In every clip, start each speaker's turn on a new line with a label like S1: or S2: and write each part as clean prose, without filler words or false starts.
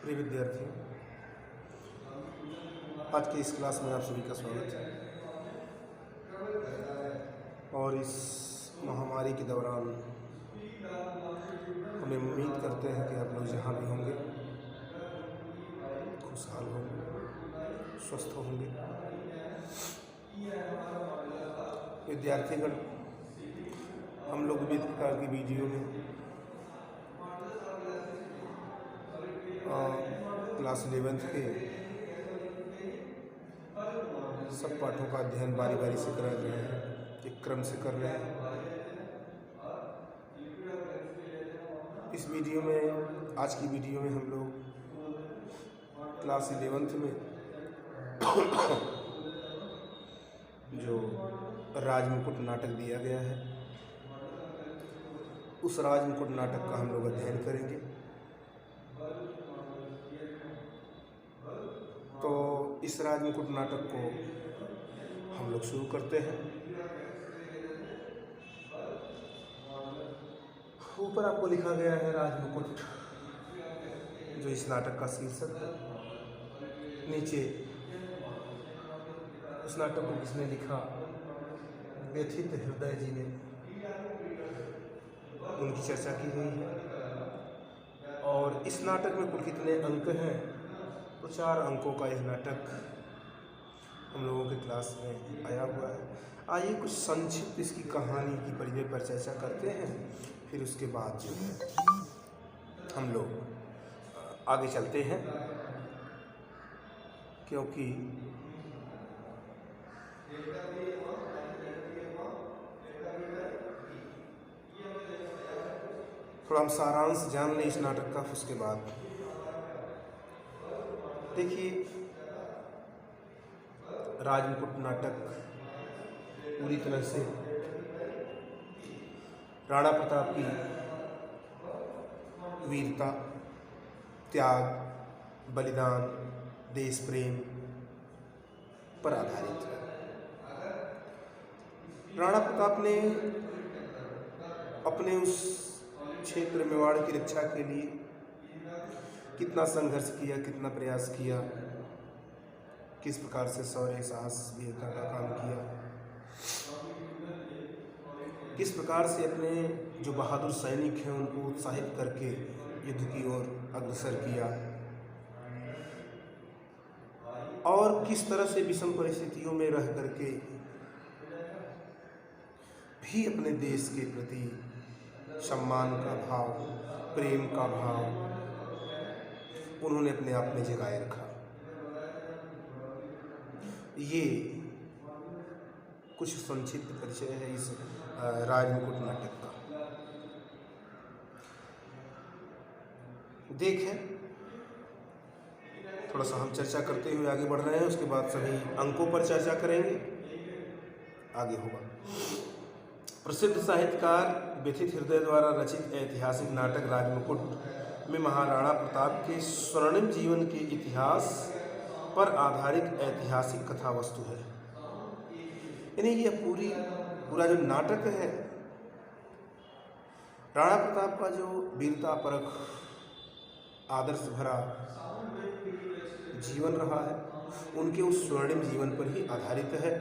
S1: प्रिय विद्यार्थियों, आज की इस क्लास में आप सभी का स्वागत है। और इस महामारी के दौरान हमें उम्मीद करते हैं कि आप लोग जहाँ भी होंगे खुशहाल होंगे, स्वस्थ होंगे। विद्यार्थीगण, हम लोग विविध प्रकार की वीडियो में क्लास 11th के सब पाठों का अध्ययन बारी बारी से कर रहे हैं, एक क्रम से कर रहे हैं। इस वीडियो में, आज की वीडियो में हम लोग क्लास 11th में जो राजमुकुट नाटक दिया गया है, उस राजमुकुट नाटक का हम लोग अध्ययन करेंगे। तो इस राजमुकुट नाटक को हम लोग शुरू करते हैं। ऊपर आपको लिखा गया है राजमुकुट, जो इस नाटक का शीर्षक है। नीचे उस नाटक को किसने लिखा? व्यथित हृदय जी ने, उनकी चर्चा की हुई है। और इस नाटक में कुल कितने अंक हैं? तो 4 अंकों का यह नाटक हम लोगों के क्लास में आया हुआ है। आइए कुछ संक्षिप्त इसकी कहानी की परिचय पर चर्चा करते हैं, फिर उसके बाद जो है हम लोग आगे चलते हैं, क्योंकि थोड़ा हम सारांश जान लें इस नाटक का। उसके बाद देखिए, राजमुकुट नाटक पूरी तरह से राणा प्रताप की वीरता, त्याग, बलिदान, देश प्रेम पर आधारित है। राणा प्रताप ने अपने उस क्षेत्र मेवाड़ की रक्षा के लिए कितना संघर्ष किया, कितना प्रयास किया, किस प्रकार से शौर्य, साहस, वीरता का काम किया, किस प्रकार से अपने जो बहादुर सैनिक हैं उनको उत्साहित करके युद्ध की ओर अग्रसर किया, और किस तरह से विषम परिस्थितियों में रह करके भी अपने देश के प्रति सम्मान का भाव, प्रेम का भाव उन्होंने अपने आप में जगाए रखा। ये कुछ संक्षिप्त परिचय है इस राजमुकुट नाटक का। देखें, थोड़ा सा हम चर्चा करते हुए आगे बढ़ रहे हैं, उसके बाद सभी अंकों पर चर्चा करेंगे। आगे होगा। प्रसिद्ध साहित्यकार व्यथित हृदय द्वारा रचित ऐतिहासिक नाटक राजमुकुट में महाराणा प्रताप के स्वर्णिम जीवन के इतिहास पर आधारित ऐतिहासिक कथा वस्तु है। यानी ये पूरा जो नाटक है, राणा प्रताप का जो वीरता परख, आदर्श भरा जीवन रहा है, उनके उस स्वर्णिम जीवन पर ही आधारित है।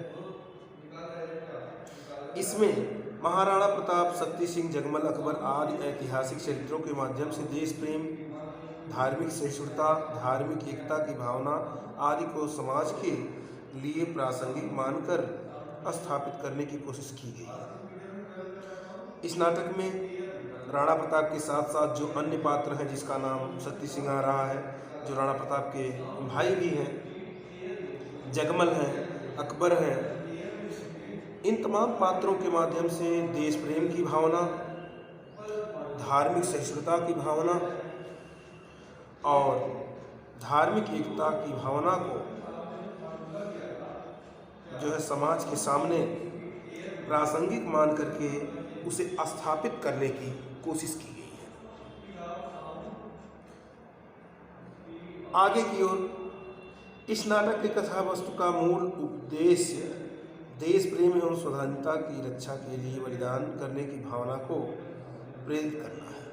S1: इसमें महाराणा प्रताप, शक्ति सिंह, जगमल, अकबर आदि ऐतिहासिक चरित्रों के माध्यम से देश प्रेम, धार्मिक सहिष्णुता, धार्मिक एकता की भावना आदि को समाज के लिए प्रासंगिक मानकर स्थापित करने की कोशिश की गई है। इस नाटक में राणा प्रताप के साथ साथ जो अन्य पात्र हैं, जिसका नाम शक्ति सिंह आ रहा है, जो राणा प्रताप के भाई भी हैं, जगमल हैं, अकबर हैं, इन तमाम पात्रों के माध्यम से देश प्रेम की भावना, धार्मिक सहिष्णुता की भावना और धार्मिक एकता की भावना को जो है समाज के सामने प्रासंगिक मान करके उसे स्थापित करने की कोशिश की गई है। आगे की ओर, इस नाटक की कथा वस्तु का मूल उद्देश्य देश प्रेम एवं स्वतंत्रता की रक्षा के लिए बलिदान करने की भावना को प्रेरित करना है।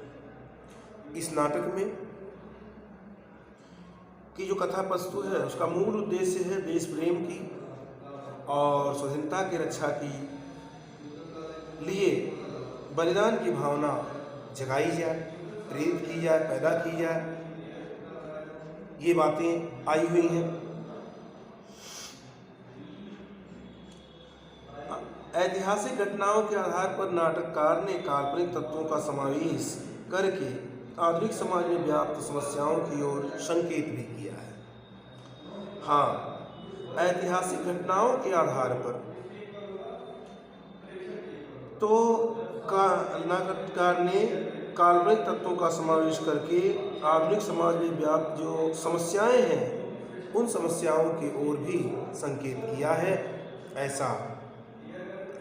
S1: इस नाटक में की जो कथा वस्तु है उसका मूल उद्देश्य है देश प्रेम की और स्वतंत्रता की रक्षा की लिए बलिदान की भावना जगाई जाए, प्रेरित की जाए, पैदा की जाए। ये बातें आई हुई हैं। ऐतिहासिक घटनाओं के आधार पर नाटककार ने काल्पनिक तत्वों का समावेश करके आधुनिक समाज में व्याप्त समस्याओं की ओर संकेत भी किया है। हाँ, ऐतिहासिक घटनाओं के आधार पर तो नाटककार ने काल्पनिक तत्वों का समावेश करके आधुनिक समाज में व्याप्त जो समस्याएं हैं उन समस्याओं की ओर भी संकेत किया है, ऐसा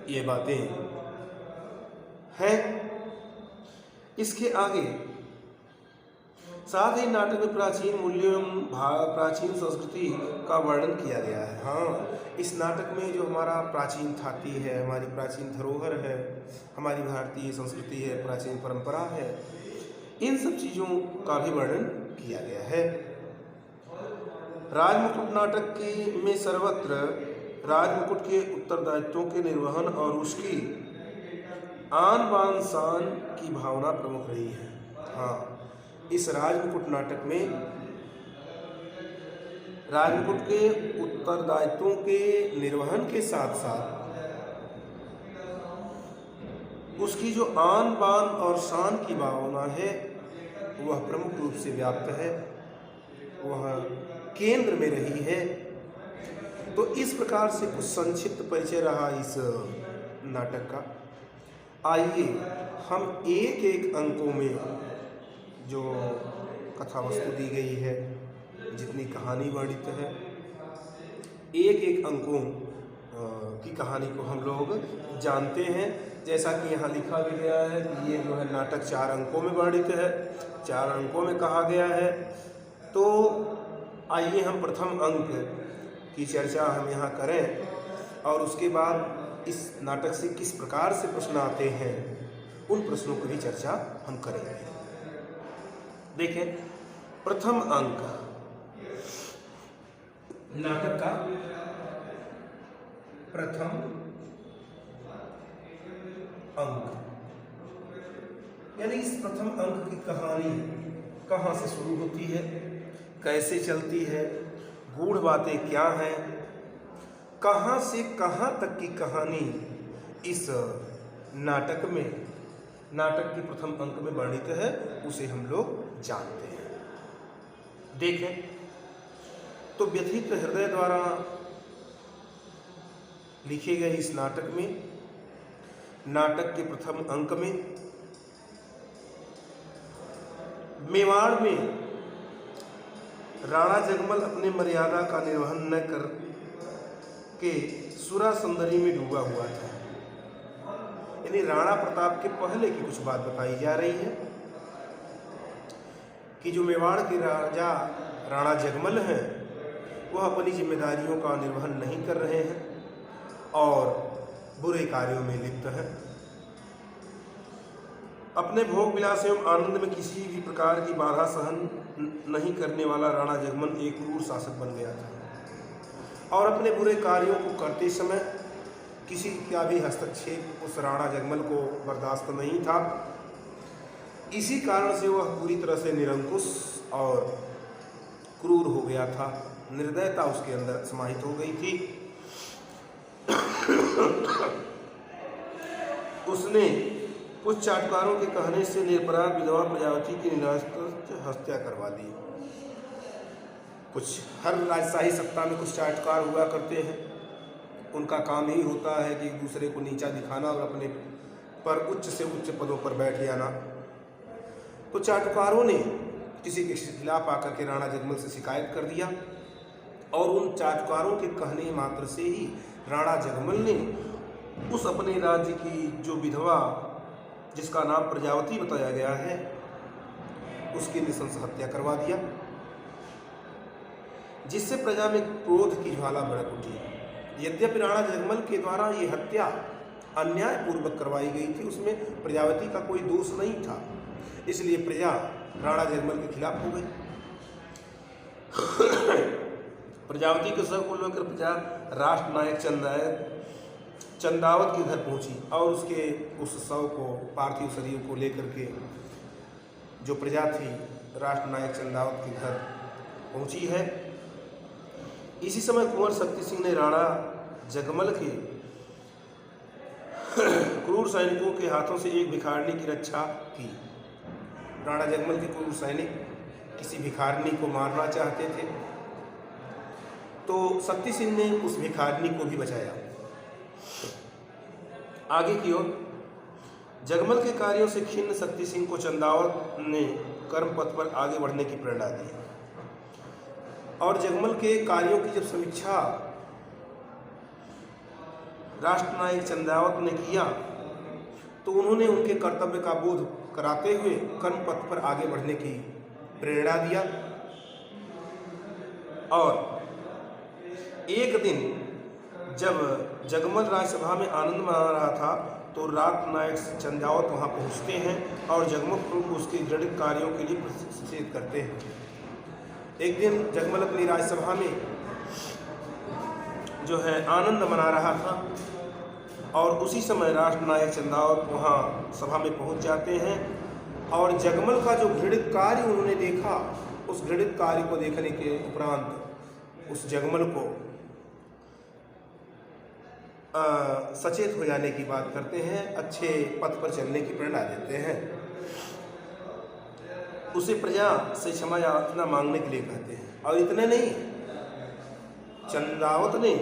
S1: ये बातें हैं। इसके आगे साथ ही नाटक में प्राचीन मूल्यों प्राचीन संस्कृति का वर्णन किया गया है। हाँ, इस नाटक में जो हमारा प्राचीन थाती है, हमारी प्राचीन धरोहर है, हमारी भारतीय संस्कृति है, प्राचीन परंपरा है, इन सब चीज़ों का भी वर्णन किया गया है। राजमुकुट नाटक के में सर्वत्र राजमुकुट के उत्तरदायित्वों के निर्वहन और उसकी आन बान शान की भावना प्रमुख रही है। हाँ, इस राजमुकुट नाटक में राजमुकुट के उत्तरदायित्वों के निर्वहन के साथ साथ उसकी जो आन बान और शान की भावना है वह प्रमुख रूप से व्याप्त है, वह केंद्र में रही है। तो इस प्रकार से कुछ संक्षिप्त परिचय रहा इस नाटक का। आइए हम एक एक अंकों में जो कथा वस्तु दी गई है, जितनी कहानी वर्णित है, एक एक अंकों की कहानी को हम लोग जानते हैं। जैसा कि यहाँ लिखा भी गया है कि ये जो है नाटक 4 अंकों में वर्णित है, 4 अंकों में कहा गया है। तो आइए हम प्रथम अंक की चर्चा हम यहाँ करें और उसके बाद इस नाटक से किस प्रकार से प्रश्न आते हैं उन प्रश्नों की भी चर्चा हम करेंगे। देखें, प्रथम अंक नाटक का प्रथम अंक, यानी इस प्रथम अंक की कहानी कहाँ से शुरू होती है, कैसे चलती है, गूढ़ बातें क्या हैं, कहाँ से कहाँ तक की कहानी इस नाटक में, नाटक के प्रथम अंक में वर्णित है, उसे हम लोग जानते हैं। देखें तो व्यथित हृदय द्वारा लिखे गए इस नाटक में, नाटक के प्रथम अंक में मेवाड़ में राणा जगमल अपने मर्यादा का निर्वहन न कर के सुरा सुंदरी में डूबा हुआ था। यानी राणा प्रताप के पहले की कुछ बात बताई जा रही है कि जो मेवाड़ के राजा राणा जगमल हैं वह अपनी जिम्मेदारियों का निर्वहन नहीं कर रहे हैं और बुरे कार्यों में लिप्त हैं। अपने भोग विलास एवं आनंद में किसी भी प्रकार की बाधा सहन नहीं करने वाला राणा जगमल एक क्रूर शासक बन गया था और अपने बुरे कार्यों को करते समय किसी का भी हस्तक्षेप उस राणा जगमल को बर्दाश्त नहीं था। इसी कारण से वह पूरी तरह से निरंकुश और क्रूर हो गया था, निर्दयता उसके अंदर समाहित हो गई थी। उसने कुछ चाटुकारों के कहने से निरपराध विधवा प्रजावती की निराश्रित हत्या करवा दी। कुछ हर राजशाही सत्ता में कुछ चाटुकार हुआ करते हैं, उनका काम ही होता है कि एक दूसरे को नीचा दिखाना और अपने पर उच्च से उच्च पदों पर बैठ जाना। तो चाटुकारों ने किसी के खिलाफ आकर के राणा जगमल से शिकायत कर दिया और उन चाटुकारों के कहने मात्र से ही राणा जगमल ने उस अपने राज्य की जो विधवा जिसका नाम प्रजावती बताया गया है उसकी नृशंस हत्या करवा दिया, जिससे प्रजा में क्रोध की ज्वाला भड़क उठी। यद्यपि राणा जगमल के द्वारा ये हत्या अन्यायपूर्वक करवाई गई थी, उसमें प्रजावती का कोई दोष नहीं था, इसलिए प्रजा राणा जगमल के खिलाफ हो गई। प्रजापति के शव को लेकर प्रजा राष्ट्र नायक चंदावत के घर पहुंची और उसके उस शव को, पार्थिव शरीर को लेकर के जो प्रजा थी राष्ट्र नायक चंदावत के घर पहुंची है। इसी समय कुंवर शक्ति सिंह ने राणा जगमल के क्रूर सैनिकों के हाथों से एक भिखारिणी की रक्षा की। राणा जगमल के क्रूर सैनिक किसी भिखारिणी को मारना चाहते थे, तो शक्ति सिंह ने उस भिखारिणी को भी बचाया। आगे की ओर जगमल के कार्यों से खिन्न शक्ति सिंह को चंदावत ने कर्म पथ पर आगे बढ़ने की प्रेरणा दी और जगमल के कार्यों की जब समीक्षा राष्ट्रनायक चंदावत ने किया तो उन्होंने उनके कर्तव्य का बोध कराते हुए कर्म पथ पर आगे बढ़ने की प्रेरणा दिया। और एक दिन जब जगमल राज्यसभा में आनंद मना रहा था तो राष्ट्रनायक चंदावत वहां पहुंचते हैं और जगमल को उसके दृढ़ कार्यों के लिए प्रशिक्षित करते हैं। एक दिन जगमल अपनी राज्यसभा में जो है आनंद मना रहा था और उसी समय राष्ट्रनायक चंदावत वहाँ सभा में पहुँच जाते हैं और जगमल का जो घृणित कार्य उन्होंने देखा, उस घृणित कार्य को देखने के उपरांत उस जगमल को सचेत हो जाने की बात करते हैं, अच्छे पथ पर चलने की प्रेरणा देते हैं। उसे प्रजा से क्षमा याचना मांगने के लिए कहते हैं। और इतने नहीं, चंदावत ने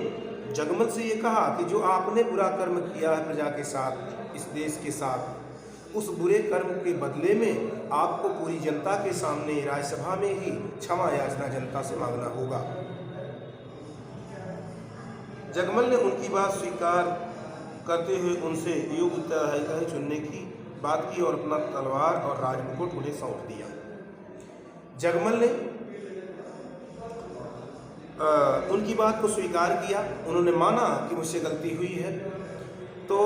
S1: जगमल से ये कहा कि जो आपने बुरा कर्म किया है प्रजा के साथ, इस देश के साथ, उस बुरे कर्म के बदले में आपको पूरी जनता के सामने राज्यसभा में ही क्षमा याचना जनता से मांगना होगा। जगमल ने उनकी बात स्वीकार करते हुए उनसे योग्य उत्तराधिकारी चुनने की बात की और अपना तलवार और राजमुकुट उन्हें सौंप दिया। जगमल ने उनकी बात को स्वीकार किया, उन्होंने माना कि मुझसे गलती हुई है, तो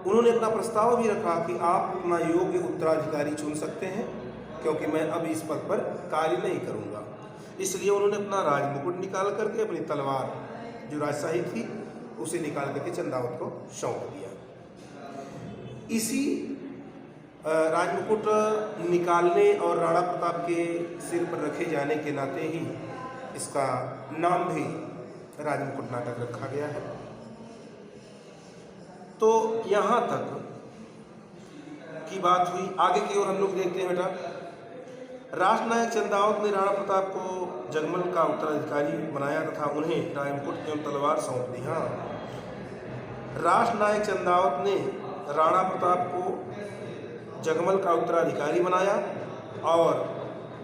S1: उन्होंने अपना प्रस्ताव भी रखा कि आप अपना योग्य उत्तराधिकारी चुन सकते हैं क्योंकि मैं अब इस पद पर कार्य नहीं करूंगा। इसलिए उन्होंने अपना राजमुकुट निकाल करके अपनी तलवार जो राजशाही थी उसे निकाल करके चंदावत को सौंप दिया। इसी राजमुकुट निकालने और राणा प्रताप के सिर पर रखे जाने के नाते ही इसका नाम भी राजमुकुट नाटक रखा गया है। तो यहाँ तक की बात हुई। आगे की ओर हम लोग देखते हैं बेटा, राष्ट्रनायक चंदावत ने राणा प्रताप को जगमल का उत्तराधिकारी बनाया तथा उन्हें राजमुकुट एवं तलवार सौंप दी। हाँ, राष्ट्रनायक चंदावत ने राणा प्रताप को जगमल का उत्तराधिकारी बनाया और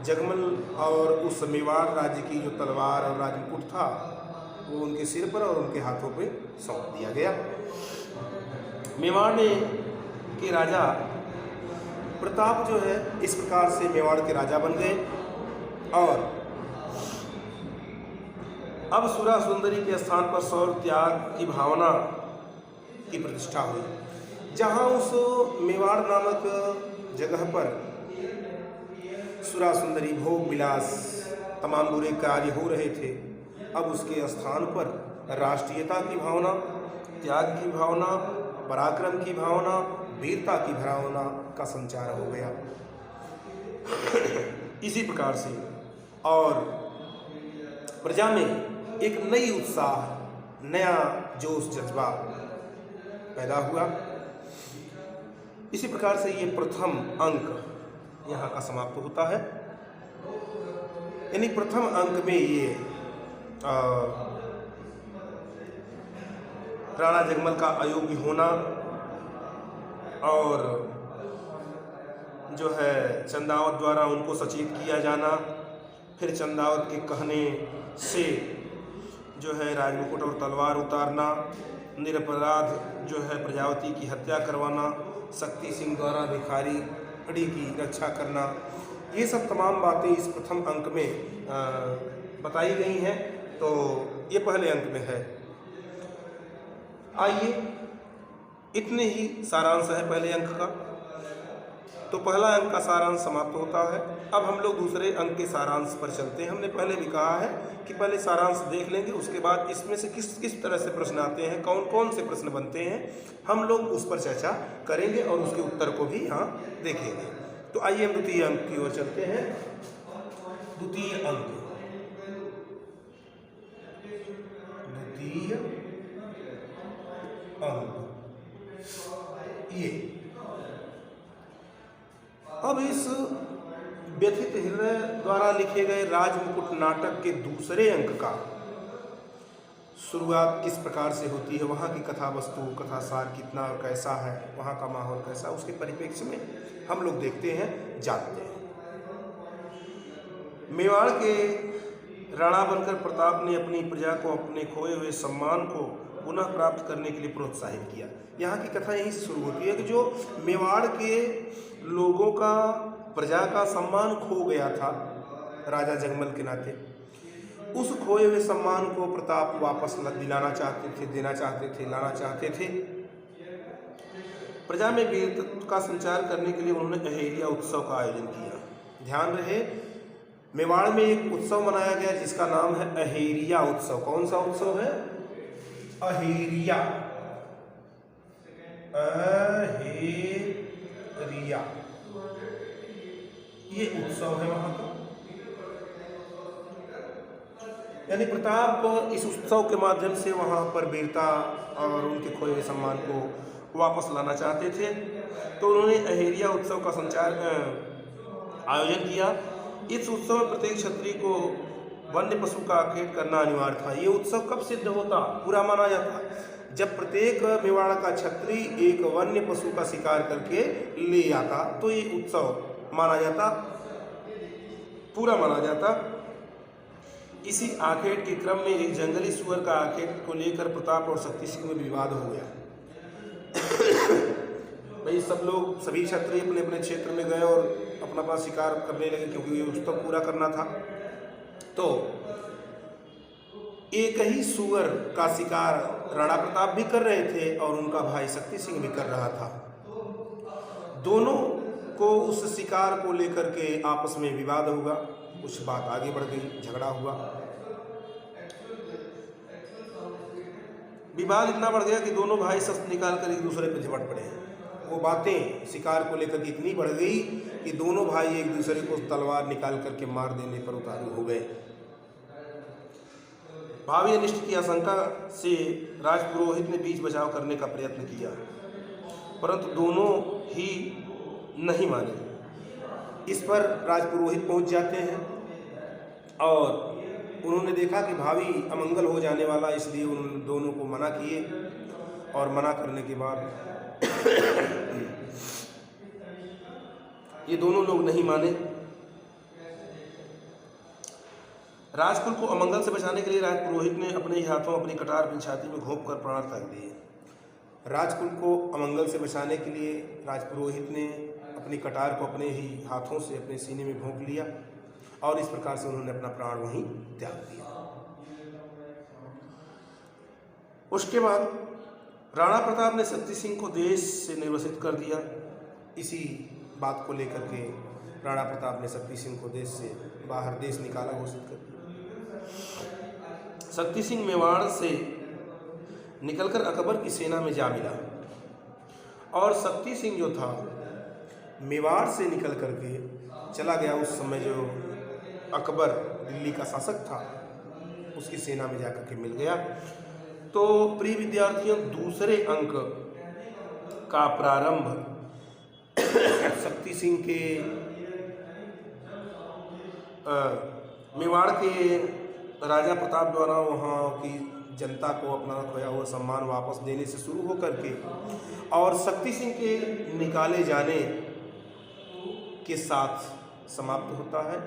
S1: जगमल और उस मेवाड़ राज्य की जो तलवार और राजमुकुट था वो उनके सिर पर और उनके हाथों पे सौंप दिया गया। मेवाड़ के राजा प्रताप जो है इस प्रकार से मेवाड़ के राजा बन गए और अब सुरा सुंदरी के स्थान पर शौर्य त्याग की भावना की प्रतिष्ठा हुई। जहाँ उस मेवाड़ नामक जगह पर सुरा सुंदरी भोग विलास तमाम बुरे कार्य हो रहे थे, अब उसके स्थान पर राष्ट्रीयता की भावना, त्याग की भावना, पराक्रम की भावना, वीरता की भावना का संचार हो गया। इसी प्रकार से और प्रजा में एक नई उत्साह, नया जोश जज्बा पैदा हुआ। इसी प्रकार से ये प्रथम अंक यहाँ का समाप्त होता है। यानी प्रथम अंक में ये राणा जगमल का अयोग्य होना और जो है चंदावत द्वारा उनको सचेत किया जाना, फिर चंदावत के कहने से जो है राजमुकुट और तलवार उतारना, निरपराध जो है प्रजावती की हत्या करवाना, शक्ति सिंह द्वारा भिखारी अड़ी की रक्षा करना, ये सब तमाम बातें इस प्रथम अंक में बताई गई हैं। तो ये पहले अंक में है। आइए, इतने ही सारांश है पहले अंक का। तो पहला अंक का सारांश समाप्त होता है। अब हम लोग दूसरे अंक के सारांश पर चलते हैं। हमने पहले भी कहा है कि पहले सारांश देख लेंगे, उसके बाद इसमें से किस किस तरह से प्रश्न आते हैं, कौन कौन से प्रश्न बनते हैं, हम लोग उस पर चर्चा करेंगे और उसके उत्तर को भी यहाँ देखेंगे। तो आइए हम द्वितीय अंक की ओर चलते हैं। द्वितीय अंक, द्वितीय अंक ये, अब इस व्यथित हृदय द्वारा लिखे गए राजमुकुट नाटक के दूसरे अंक का शुरुआत किस प्रकार से होती है, वहाँ की कथा वस्तु, कथा सार कितना और कैसा है, वहाँ का माहौल कैसा, उसके परिप्रेक्ष्य में हम लोग देखते हैं, जानते हैं। मेवाड़ के राणा बनकर प्रताप ने अपनी प्रजा को अपने खोए हुए सम्मान को पुनः प्राप्त करने के लिए प्रोत्साहित किया। यहाँ की कथा यहीं से शुरू होती है कि जो मेवाड़ के लोगों का, प्रजा का सम्मान खो गया था राजा जगमल के नाते, उस खोए हुए सम्मान को प्रताप वापस दिलाना चाहते थे, देना चाहते थे, लाना चाहते थे। प्रजा में वीरत्व का संचार करने के लिए उन्होंने अहेरिया उत्सव का आयोजन किया। ध्यान रहे, मेवाड़ में एक उत्सव मनाया गया जिसका नाम है अहेरिया उत्सव। कौन सा उत्सव है? अहेरिया, अहेरिया ये उत्सव है वहां का। यानी प्रताप इस उत्सव के माध्यम से वहां पर वीरता और उनके खोए हुए सम्मान को वापस लाना चाहते थे। तो उन्होंने अहेरिया उत्सव का आयोजन किया। इस उत्सव में प्रत्येक क्षत्रिय को वन्य पशु का आखेट करना अनिवार्य था। ये उत्सव कब सिद्ध होता, पूरा माना जाता, जब प्रत्येक मेवाड़ का क्षत्रिय एक वन्य पशु का शिकार करके ले आता, तो ये उत्सव माना जाता, पूरा माना जाता। इसी आखेट के क्रम में एक जंगली सुअर का आखेट को लेकर प्रताप और शक्ति सिंह में विवाद हो गया। भाई सब लोग, सभी क्षत्रिय अपने अपने क्षेत्र में गए और अपना अपना शिकार करने लगे, क्योंकि ये उत्सव पूरा करना था। तो एक ही सुअर का शिकार राणा प्रताप भी कर रहे थे और उनका भाई शक्ति सिंह भी कर रहा था। दोनों को उस शिकार को लेकर के आपस में विवाद होगा, कुछ बात आगे बढ़ गई, झगड़ा हुआ। विवाद इतना बढ़ गया कि दोनों भाई शस्त्र निकाल कर एक दूसरे पर झपट पड़े। वो बातें शिकार को लेकर के इतनी बढ़ गई कि दोनों भाई एक दूसरे को तलवार निकाल करके मार देने पर उतारू हो गए। भावी अनिष्ट की आशंका से राजपुरोहित ने बीच बचाव करने का प्रयत्न किया, परंतु दोनों ही नहीं माने। इस पर राजपुरोहित पहुंच जाते हैं और उन्होंने देखा कि भावी अमंगल हो जाने वाला, इसलिए उन दोनों को मना किए और मना करने के बाद ये दोनों लोग नहीं माने। राजकुल को अमंगल से बचाने के लिए राजपुरोहित ने अपने ही हाथों अपनी कटार अपनी छाती में घोंप कर प्राण त्याग दिए। राजकुल को अमंगल से बचाने के लिए राजपुरोहित ने अपनी कटार को अपने ही हाथों से अपने सीने में भोंक लिया और इस प्रकार से उन्होंने अपना प्राण वहीं त्याग दिया। उसके बाद राणा प्रताप ने शक्ति सिंह को देश से निर्वसित कर दिया। इसी बात को लेकर के राणा प्रताप ने शक्ति सिंह को देश से बाहर देश निकाला, घोषित कर दिया। शक्ति सिंह मेवाड़ से निकलकर अकबर की सेना में जा मिला और शक्ति सिंह जो था मेवाड़ से निकल करके चला गया। उस समय जो अकबर दिल्ली का शासक था उसकी सेना में जाकर के मिल गया। तो प्रिय विद्यार्थियों, दूसरे अंक का प्रारंभ शक्ति सिंह के मेवाड़ के राजा प्रताप द्वारा वहाँ की जनता को अपना खोया हुआ सम्मान वापस देने से शुरू होकर के और शक्ति सिंह के निकाले जाने के साथ समाप्त होता है।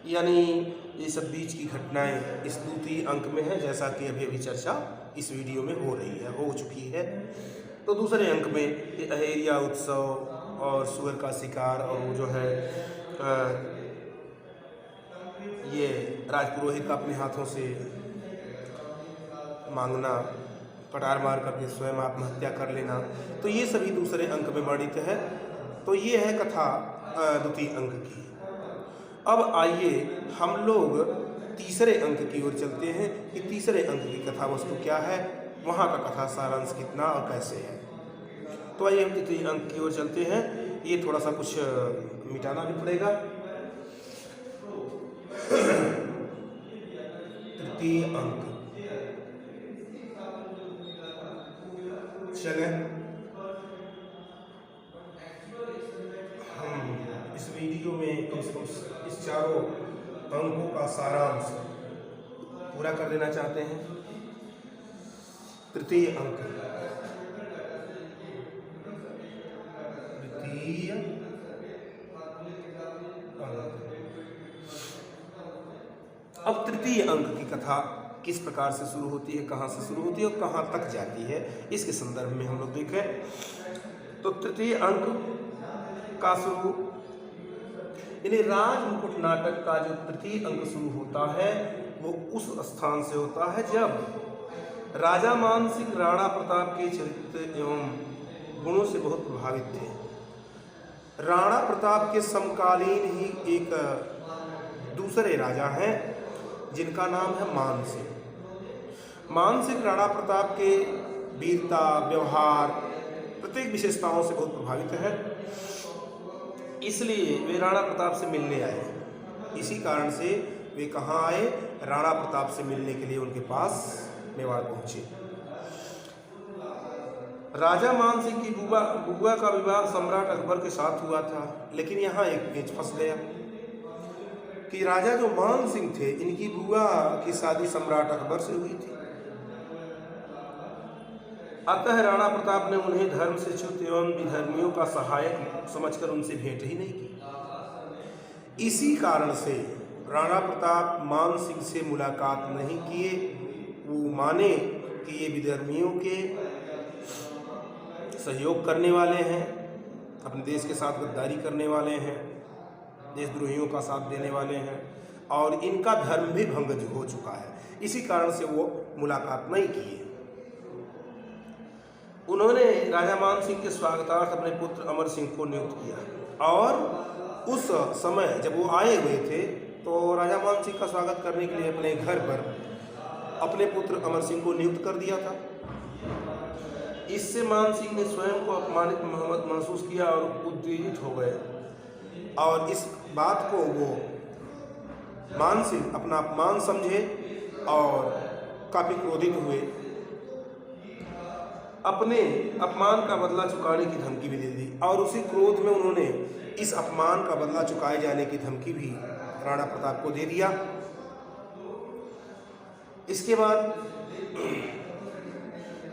S1: यानी ये सब बीच की घटनाएं इस द्वितीय अंक में है, जैसा कि अभी चर्चा इस वीडियो में हो रही है, हो चुकी है। तो दूसरे अंक में ये अहेरिया उत्सव और सुअर का शिकार और वो जो है ये राजपुरोहित का अपने हाथों से मांगना, कटार मार करके स्वयं आत्महत्या कर लेना, तो ये सभी दूसरे अंक में वर्णित है। तो ये है कथा द्वितीय अंक की। अब आइए हम लोग तीसरे अंक की ओर चलते हैं कि तीसरे अंक की कथा वस्तु क्या है, वहाँ का कथा सारांश कितना और कैसे है। तो आइए हम तृतीय अंक की ओर चलते हैं। ये थोड़ा सा कुछ मिटाना भी पड़ेगा। तृतीय अंक चले हम इस वीडियो में कम से कम इस चारों अंकों का सारांश पूरा कर देना चाहते हैं। तृतीय अंक, तृतीय अंक। अब तृतीय अंक की कथा किस प्रकार से शुरू होती है, कहाँ से शुरू होती है और कहाँ तक जाती है, इसके संदर्भ में हम लोग देखें। तो तृतीय अंक का शुरू यानी राजमुकुट नाटक का जो तृतीय अंक शुरू होता है वो उस स्थान से होता है जब राजा मान सिंह राणा प्रताप के चरित्र एवं गुणों से बहुत प्रभावित थे। राणा प्रताप के समकालीन ही एक दूसरे राजा हैं जिनका नाम है मान सिंह। मान सिंह राणा प्रताप के वीरता, व्यवहार, प्रत्येक विशेषताओं से बहुत प्रभावित है, इसलिए वे राणा प्रताप से मिलने आए। इसी कारण से वे कहाँ आए, राणा प्रताप से मिलने के लिए उनके पास मेवाड़ पहुंचे। राजा मान सिंह की बुआ का विवाह सम्राट अकबर के साथ हुआ था, लेकिन यहाँ एक पेच फंस गया कि राजा जो मान सिंह थे इनकी बुआ की शादी सम्राट अकबर से हुई थी। अतः राणा प्रताप ने उन्हें धर्म से च्युत एवं विधर्मियों का सहायक समझकर उनसे भेंट ही नहीं की। इसी कारण से राणा प्रताप मान सिंह से मुलाकात नहीं किए। वो माने कि ये विधर्मियों के सहयोग करने वाले हैं, अपने देश के साथ गद्दारी करने वाले हैं, देशद्रोहियों का साथ देने वाले हैं और इनका धर्म भी भंग हो चुका है। इसी कारण से वो मुलाकात नहीं किए। उन्होंने राजा मान सिंह के स्वागतार्थ अपने पुत्र अमर सिंह को नियुक्त किया और उस समय जब वो आए हुए थे तो राजा मान सिंह का स्वागत करने के लिए अपने घर पर अपने पुत्र अमर सिंह को नियुक्त कर दिया था। इससे मान सिंह ने स्वयं को अपमानित महसूस किया और उत्तेजित हो गए और इस बात को वो मान सिंह अपना अपमान समझे और काफ़ी क्रोधित हुए। अपने अपमान का बदला चुकाने की धमकी भी दे दी और उसी क्रोध में उन्होंने इस अपमान का बदला चुकाए जाने की धमकी भी राणा प्रताप को दे दिया। इसके बाद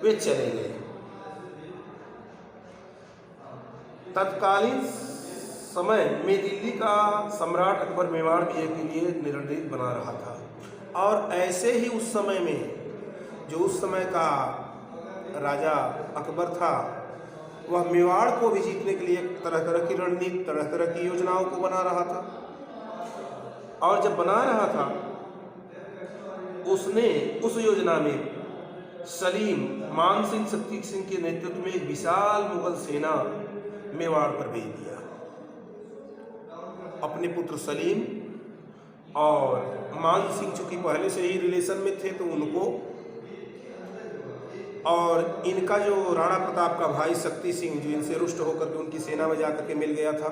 S1: वे चले गए। तत्कालीन समय में दिल्ली का सम्राट अकबर मेवाड़ विजय के लिए निर्णय बना रहा था और ऐसे ही उस समय में जो उस समय का राजा अकबर था वह मेवाड़ को भी जीतने के लिए तरह तरह की रणनीति, तरह तरह की योजनाओं को बना रहा था। और जब बना रहा था उसने उस योजना में सलीम मान सिंह शक्ति सिंह के नेतृत्व में एक विशाल मुगल सेना मेवाड़ पर भेज दिया। अपने पुत्र सलीम और मान सिंह चूंकि पहले से ही रिलेशन में थे तो उनको और इनका जो राणा प्रताप का भाई शक्ति सिंह जो इनसे रुष्ट होकर के उनकी सेना में जाकर के मिल गया था,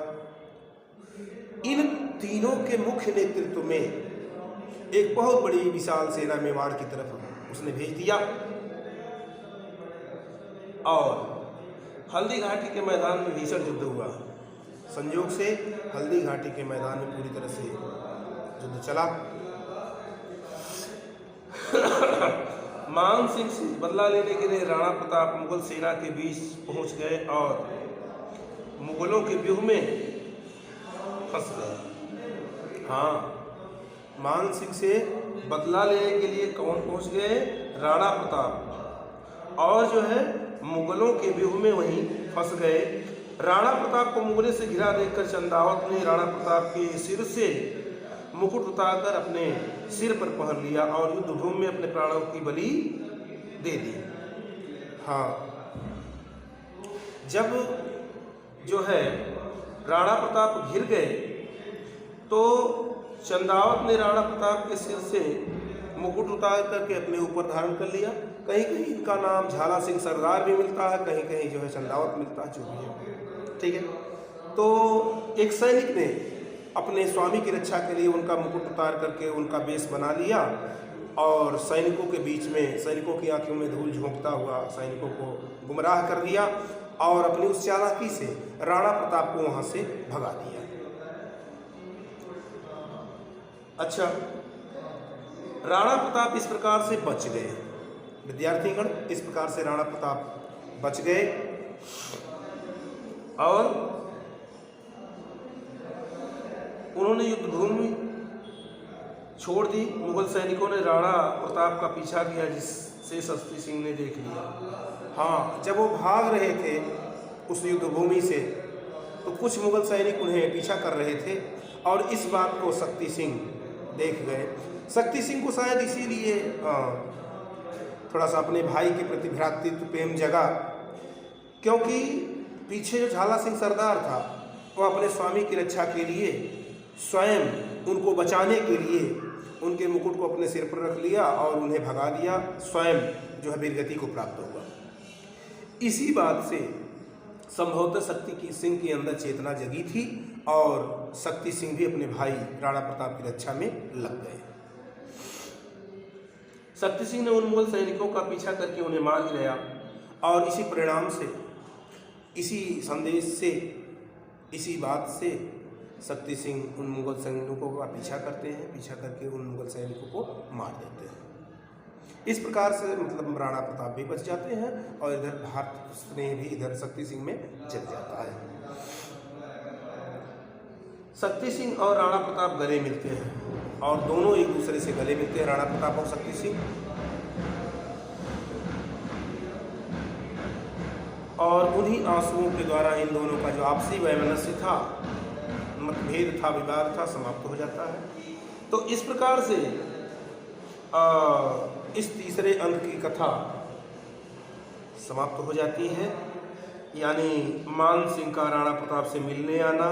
S1: इन तीनों के मुख्य नेतृत्व में एक बहुत बड़ी विशाल सेना मेवाड़ की तरफ उसने भेज दिया और हल्दी घाटी के मैदान में भीषण युद्ध हुआ। संयोग से हल्दी घाटी के मैदान में पूरी तरह से युद्ध चला। मान सिंह से बदला लेने के लिए राणा प्रताप मुगल सेना के बीच पहुंच गए और मुगलों के व्यूह में फंस गए। हाँ, मान सिंह से बदला लेने के लिए कौन पहुंच गए? राणा प्रताप। और जो है मुगलों के व्यूह में वहीं फंस गए। राणा प्रताप को मुगले से घिरा देखकर चंदावत ने राणा प्रताप के सिर से मुकुट उतारकर अपने सिर पर पहन लिया और युद्ध भूमि में अपने प्राणों की बलि दे दी। हाँ, जब जो है राणा प्रताप घिर गए तो चंदावत ने राणा प्रताप के सिर से मुकुट उतार करके अपने ऊपर धारण कर लिया। कहीं कहीं इनका नाम झाला सिंह सरदार भी मिलता है, कहीं कहीं जो है चंदावत मिलता है, जो भी है, ठीक है। तो एक सैनिक ने अपने स्वामी की रक्षा के लिए उनका मुकुट उतार करके उनका वेश बना लिया और सैनिकों के बीच में, सैनिकों की आंखों में धूल झोंकता हुआ सैनिकों को गुमराह कर दिया और अपनी उस चालाकी से राणा प्रताप को वहां से भगा दिया। अच्छा, राणा प्रताप इस प्रकार से बच गए। विद्यार्थीगण, इस प्रकार से राणा प्रताप बच गए और उन्होंने युद्ध भूमि छोड़ दी। मुगल सैनिकों ने राणा प्रताप का पीछा किया, जिससे शक्ति सिंह ने देख लिया। हाँ, जब वो भाग रहे थे उस युद्ध भूमि से तो कुछ मुगल सैनिक उन्हें पीछा कर रहे थे और इस बात को शक्ति सिंह देख गए। शक्ति सिंह को शायद इसीलिए थोड़ा सा अपने भाई के प्रति भ्रातृत्व प्रेम जगा, क्योंकि पीछे जो झाला सिंह सरदार था वो अपने स्वामी की रक्षा के लिए स्वयं उनको बचाने के लिए उनके मुकुट को अपने सिर पर रख लिया और उन्हें भगा दिया, स्वयं जो है वीरगति को प्राप्त हुआ। इसी बात से संभवतः शक्ति सिंह के अंदर चेतना जगी थी और शक्ति सिंह भी अपने भाई राणा प्रताप की रक्षा में लग गए। शक्ति सिंह ने उन मुगल सैनिकों का पीछा करके उन्हें मार गिराया और इसी परिणाम से, इसी संदेश से, इसी बात से शक्ति सिंह उन मुगल सैनिकों का पीछा करते हैं, पीछा करके उन मुगल सैनिकों को मार देते हैं। इस प्रकार से मतलब राणा प्रताप भी बच जाते हैं और इधर भारत स्नेह भी इधर शक्ति सिंह में चल जाता है। शक्ति सिंह और राणा प्रताप गले मिलते हैं और दोनों एक दूसरे से गले मिलते हैं, राणा प्रताप और शक्ति सिंह। और उन्हीं आंसुओं के द्वारा इन दोनों का जो आपसी वैमनस्य था, मतभेद था, विवाद था, समाप्त हो जाता है। तो इस प्रकार से इस तीसरे अंक की कथा समाप्त हो जाती है। यानी मान सिंह का राणा प्रताप से मिलने आना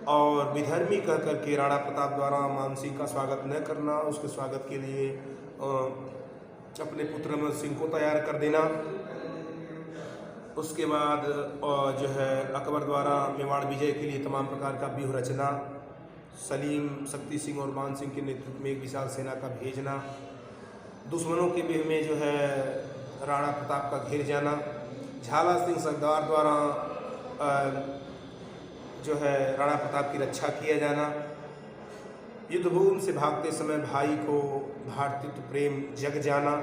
S1: और विधर्मी कह करके राणा प्रताप द्वारा मान सिंह का स्वागत न करना, उसके स्वागत के लिए अपने पुत्र अमर सिंह को तैयार कर देना। उसके बाद जो है अकबर द्वारा मेवाड़ विजय के लिए तमाम प्रकार का व्यूह रचना, सलीम, शक्ति सिंह और मान सिंह के नेतृत्व में एक विशाल सेना का भेजना, दुश्मनों के व्यूह में जो है राणा प्रताप का घिर जाना, झाला सिंह सरदार द्वारा जो है राणा प्रताप की रक्षा किया जाना, युद्धभूमि से भागते समय भाई को भ्रातृत्व प्रेम जग जाना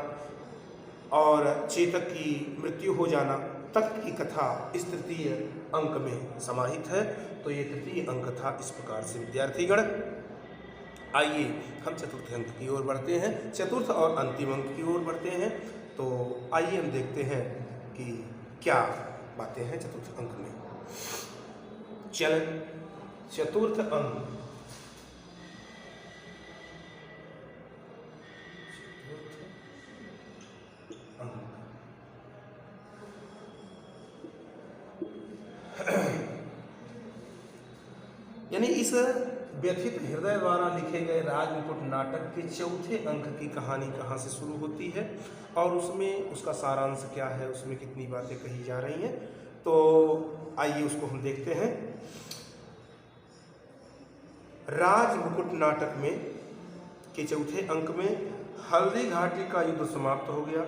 S1: और चेतक की मृत्यु हो जाना तक की कथा इस तृतीय अंक में समाहित है। तो ये तृतीय अंक था। इस प्रकार से विद्यार्थीगण, आइए हम चतुर्थ अंक की ओर बढ़ते हैं, चतुर्थ और अंतिम अंक की ओर बढ़ते हैं। तो आइए हम देखते हैं कि क्या बातें हैं चतुर्थ अंक में। चलें, चतुर्थ अंक। यानी इस व्यथित हृदय द्वारा लिखे गए राजमुकुट नाटक के चौथे अंक की कहानी कहाँ से शुरू होती है और उसमें उसका सारांश क्या है, उसमें कितनी बातें कही जा रही हैं, तो आइए उसको हम देखते हैं। राजमुकुट नाटक में के चौथे अंक में हल्दी घाटी का युद्ध समाप्त हो गया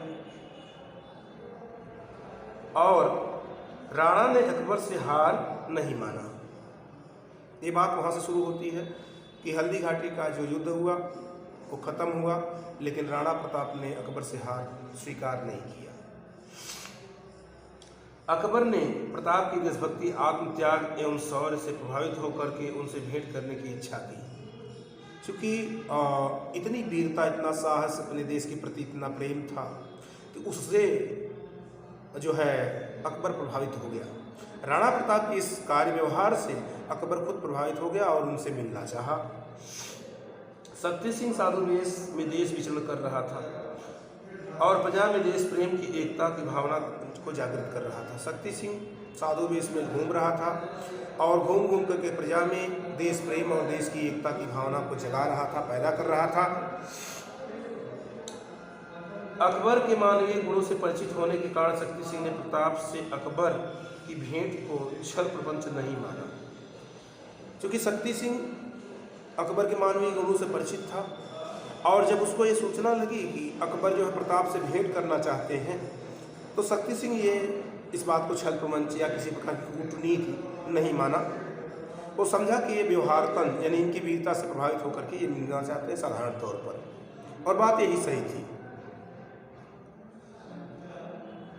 S1: और राणा ने अकबर से हार नहीं माना। ये बात वहाँ से शुरू होती है कि हल्दी घाटी का जो युद्ध हुआ वो खत्म हुआ, लेकिन राणा प्रताप ने अकबर से हार स्वीकार नहीं किया। अकबर ने प्रताप की देशभक्ति, आत्मत्याग एवं शौर्य से प्रभावित होकर के उनसे भेंट करने की इच्छा की। क्योंकि इतनी वीरता, इतना साहस, अपने देश के प्रति इतना प्रेम था कि उससे जो है अकबर प्रभावित हो गया। राणा प्रताप के इस कार्य व्यवहार से अकबर खुद प्रभावित हो गया और उनसे मिलना चाहा। शक्ति सिंह साधु वेश में देश विचरण कर रहा था और प्रजा में देश प्रेम की एकता की भावना को जागृत कर रहा था। शक्ति सिंह साधु वेश में घूम रहा था और घूम घूम करके प्रजा में देश प्रेम और देश की एकता की भावना को जगा रहा था, पैदा कर रहा था। अकबर के मानवीय गुणों से परिचित होने के कारण शक्ति सिंह ने प्रताप से अकबर की भेंट को छल प्रपंच नहीं माना। क्योंकि शक्ति सिंह अकबर के मानवीय गुणों से परिचित था और जब उसको ये सूचना लगी कि अकबर जो है प्रताप से भेंट करना चाहते हैं, तो शक्ति सिंह ये इस बात को छल प्रपंच या किसी प्रकार की कूटनीति नहीं माना। वो समझा कि ये व्यवहारतन यानी इनकी वीरता से प्रभावित होकर के ये मिलना चाहते हैं साधारण तौर पर, और बात यही सही थी।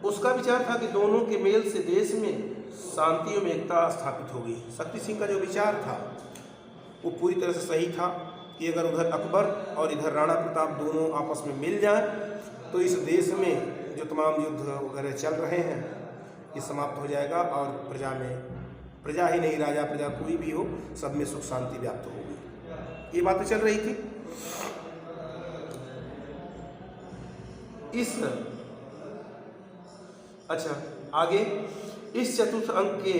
S1: उसका विचार था कि दोनों के मेल से देश में शांति और एकता स्थापित होगी। शक्ति सिंह का जो विचार था वो पूरी तरह से सही था कि अगर उधर अकबर और इधर राणा प्रताप दोनों आपस में मिल जाएं तो इस देश में जो तमाम युद्ध वगैरह चल रहे हैं ये समाप्त हो जाएगा और प्रजा ही नहीं, राजा प्रजा कोई भी हो, सब में सुख शांति व्याप्त होगी। ये बातें चल रही थी। आगे इस चतुर्थ अंक के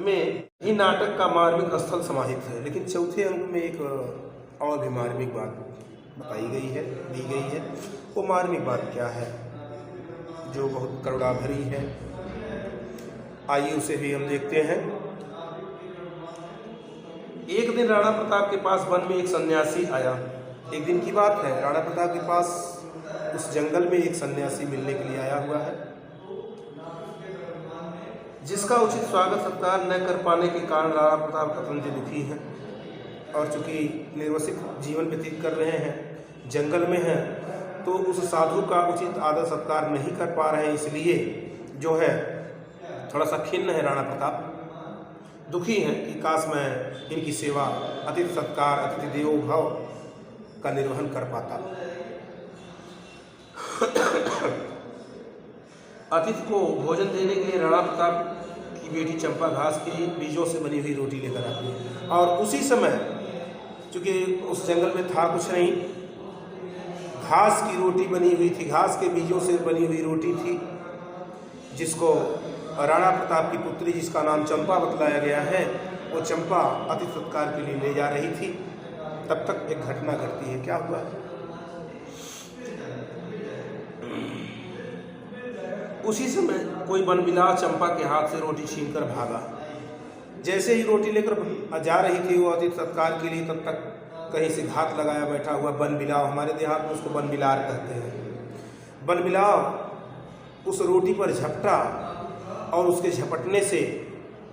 S1: में ही नाटक का मार्मिक स्थल समाहित है, लेकिन चौथे अंक में एक और भी मार्मिक बात बताई गई है, दी गई है। वो मार्मिक बात क्या है जो बहुत करुणा भरी है, आइए उसे भी हम देखते हैं। एक दिन राणा प्रताप के पास वन में एक सन्यासी आया। एक दिन की बात है, राणा प्रताप के पास उस जंगल में एक सन्यासी मिलने के लिए आया हुआ है, जिसका उचित स्वागत सत्कार न कर पाने के कारण राणा प्रताप अत्यंत दुखी हैं और चूंकि निर्वसित जीवन व्यतीत कर रहे हैं, जंगल में हैं, तो उस साधु का उचित आदर सत्कार नहीं कर पा रहे हैं, इसलिए जो है थोड़ा सा खिन्न है राणा प्रताप, दुखी हैं कि काश मैं इनकी सेवा, अतिथि सत्कार, अतिथि देवो भव का निर्वहन कर पाता। अतिथि को भोजन देने के लिए राणा प्रताप की बेटी चंपा घास के बीजों से बनी हुई रोटी लेकर आती है और उसी समय, चूँकि उस जंगल में था कुछ नहीं, घास की रोटी बनी हुई थी, घास के बीजों से बनी हुई रोटी थी, जिसको राणा प्रताप की पुत्री, जिसका नाम चंपा बतलाया गया है, वो चंपा अतिथि सत्कार के लिए ले जा रही थी। तब तक एक घटना घटती है। क्या हुआ? उसी समय कोई बनबिलाव चंपा के हाथ से रोटी छीनकर भागा। जैसे ही रोटी लेकर जा रही थी वो अतिथि सत्कार के लिए, तब तक कहीं से घात लगाया बैठा हुआ बनबिलाव, हमारे देहात में उसको बनबिलार कहते हैं, बनबिलाव उस रोटी पर झपटा और उसके झपटने से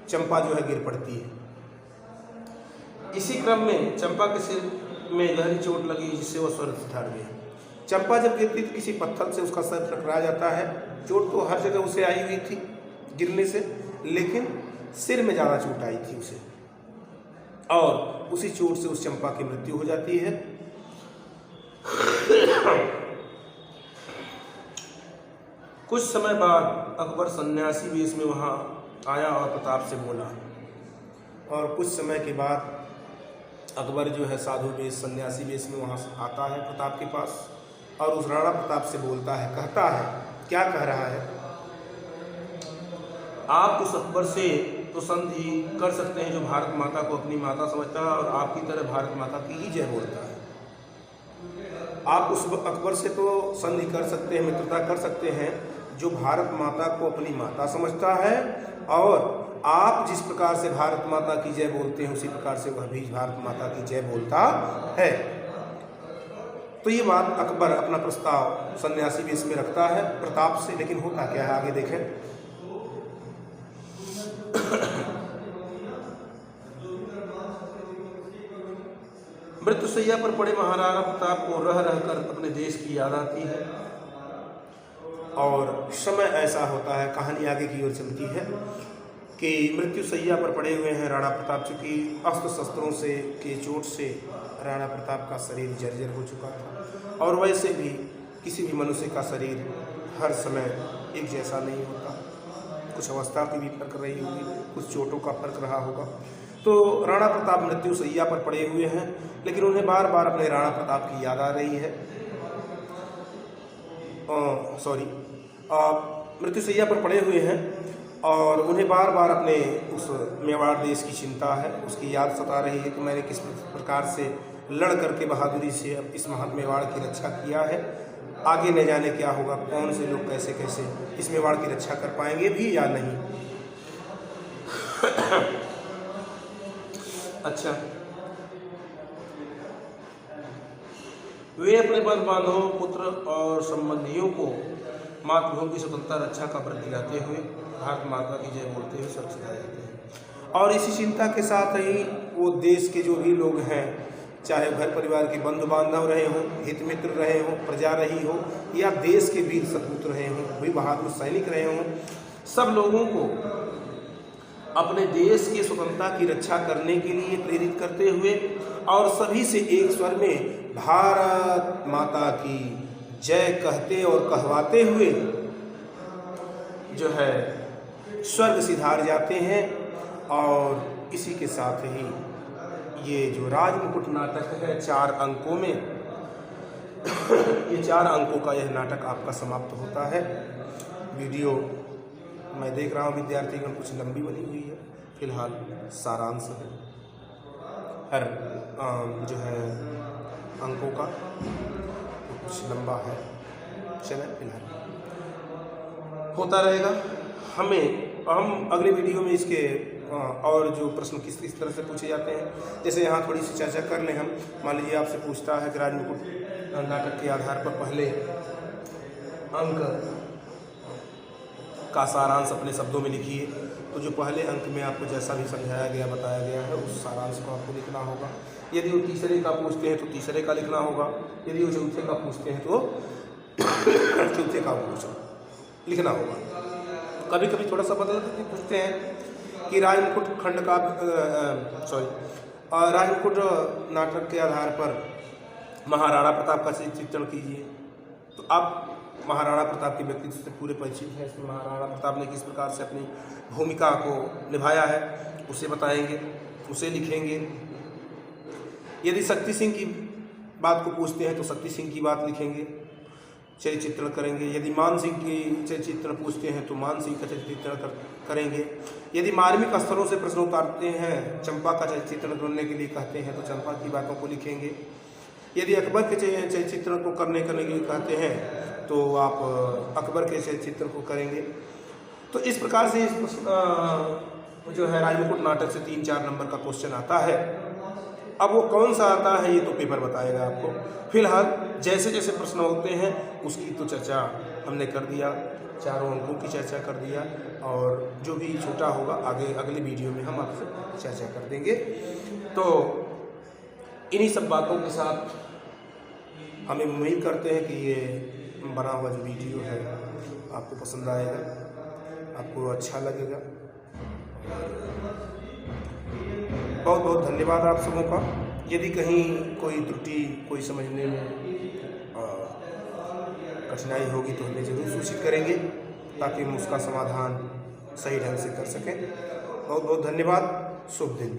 S1: चंपा जो है गिर पड़ती है। इसी क्रम में चंपा के सिर में गहरी चोट लगी, जिससे वो स्वर्ग से ठाड़ गया। चंपा जब गिरती तो किसी पत्थर से उसका सर टकरा जाता है। चोट तो हर जगह उसे आई हुई थी गिरने से, लेकिन सिर में ज़्यादा चोट आई थी उसे, और उसी चोट से उस चंपा की मृत्यु हो जाती है। कुछ समय बाद अकबर सन्यासी वेश में वहाँ आया और प्रताप से बोला, और कुछ समय के बाद अकबर जो है साधु वेश, सन्यासी वेश में वहाँ आता है प्रताप के पास और उस राणा प्रताप से बोलता है, कहता है, क्या कह रहा है? आप उस अकबर से तो संधि कर सकते हैं जो भारत माता को अपनी माता समझता है और आपकी तरह भारत माता की ही जय बोलता है। आप उस अकबर से तो संधि कर सकते हैं, मित्रता कर सकते हैं, जो भारत माता को अपनी माता समझता है, और आप जिस प्रकार से भारत माता की जय बोलते हैं उसी प्रकार से वह भी भारत माता की जय बोलता है। तो ये बात अकबर अपना प्रस्ताव सन्यासी वेश में रखता है प्रताप से, लेकिन होता क्या है आगे देखें। मृत्युशैया पर पड़े महाराणा प्रताप को रह रहकर अपने देश की याद आती है और समय ऐसा होता है, कहानी आगे की ओर चलती है कि मृत्युशैया पर पड़े हुए हैं राणा प्रताप, चूँकि अस्त्र शस्त्रों से के चोट से राणा प्रताप का शरीर जर्जर हो चुका था, और वैसे भी किसी भी मनुष्य का शरीर हर समय एक जैसा नहीं होता, कुछ अवस्था की भी फर्क रही होगी, कुछ चोटों का फर्क रहा होगा। तो राणा प्रताप मृत्युशैया पर पड़े हुए हैं, लेकिन उन्हें बार बार अपने राणा प्रताप की याद आ रही है। मृत्युशैया पर पड़े हुए हैं और उन्हें बार बार अपने उस मेवाड़ देश की चिंता है, उसकी याद सता रही है कि मैंने किस प्रकार से लड़ करके बहादुरी से इस महान मेवाड़ की रक्षा किया है। आगे न जाने क्या होगा, कौन से लोग कैसे कैसे इस मेवाड़ की रक्षा कर पाएंगे भी या नहीं। अच्छा, वे अपने बंधु बांधवों, पुत्र और संबंधियों को मातृभूमि की स्वतंत्रता रक्षा का व्रत दिलाते हुए भारत माता की जय बोलते हुए सुरक्षित आ जाते हैं। और इसी चिंता के साथ ही वो देश के जो भी लोग हैं, चाहे घर परिवार के बंधु बांधव रहे हों, हित मित्र रहे हों, प्रजा रही हो या देश के वीर सपूत रहे हों, वही बहादुर सैनिक रहे हों, सब लोगों को अपने देश की स्वतंत्रता की रक्षा करने के लिए प्रेरित करते हुए और सभी से एक स्वर में भारत माता की जय कहते और कहवाते हुए जो है स्वर्ग सिधार जाते हैं। और इसी के साथ ही ये जो राजमुकुट नाटक है 4 अंकों में, ये 4 अंकों का यह नाटक आपका समाप्त होता है। वीडियो मैं देख रहा हूँ विद्यार्थीगण कुछ लंबी बनी हुई है, फिलहाल सारांश है हर जो है अंकों का, कुछ लंबा है, चले फिलहाल होता रहेगा। हम अगले वीडियो में इसके और जो प्रश्न किस तरह से पूछे जाते हैं, जैसे यहाँ थोड़ी सी चर्चा कर लें हम। मान लीजिए आपसे पूछता है कि राजमुकुट नाटक के आधार पर पहले अंक का सारांश अपने शब्दों में लिखिए। तो जो पहले अंक में आपको जैसा भी समझाया गया, बताया गया है, उस सारांश को आपको लिखना होगा। यदि वो तीसरे का पूछते हैं तो तीसरे का लिखना होगा, यदि वो चौथे का पूछते हैं तो चौथे का लिखना होगा। कभी कभी थोड़ा सा बदल करके पूछते हैं कि राजमुकुट खंड का राजमुकुट नाटक के आधार पर महाराणा प्रताप का चित्रण कीजिए। तो आप महाराणा प्रताप के व्यक्तित्व से पूरे परिचित हैं, इसमें महाराणा प्रताप ने किस प्रकार से अपनी भूमिका को निभाया है उसे बताएंगे, उसे लिखेंगे। यदि शक्ति सिंह की बात को पूछते हैं तो शक्ति सिंह की बात लिखेंगे, चरित्र चित्रण करेंगे। यदि मान सिंह की चरित्र चित्रण पूछते हैं तो मान सिंह का चरित्र चित्रण करेंगे। यदि मार्मिक स्तरों से प्रश्न उतारते हैं, चंपा का चरित्र चित्रण करने के लिए कहते हैं तो चंपा की बातों को लिखेंगे। यदि अकबर के चरित्र चित्रण को करने के लिए कहते हैं तो आप अकबर के चरित्र चित्रण को करेंगे। तो इस प्रकार से जो है राजमुकुट नाटक से 3-4 नंबर का क्वेश्चन आता है। अब वो कौन सा आता है ये तो पेपर बताएगा आपको। फिलहाल जैसे जैसे प्रश्न होते हैं उसकी तो चर्चा हमने कर दिया, 4 अंकों की चर्चा कर दिया, और जो भी छोटा होगा आगे अगले वीडियो में हम आपसे चर्चा कर देंगे। तो इन्हीं सब बातों के साथ हमें उम्मीद करते हैं कि ये बना हुआ जो वीडियो है आपको पसंद आएगा, आपको अच्छा लगेगा। बहुत बहुत धन्यवाद आप सबों का। यदि कहीं कोई त्रुटि, कोई समझने में कठिनाई होगी तो हमें ज़रूर सूचित करेंगे ताकि हम उसका समाधान सही ढंग से कर सकें। बहुत बहुत धन्यवाद। शुभ दिन।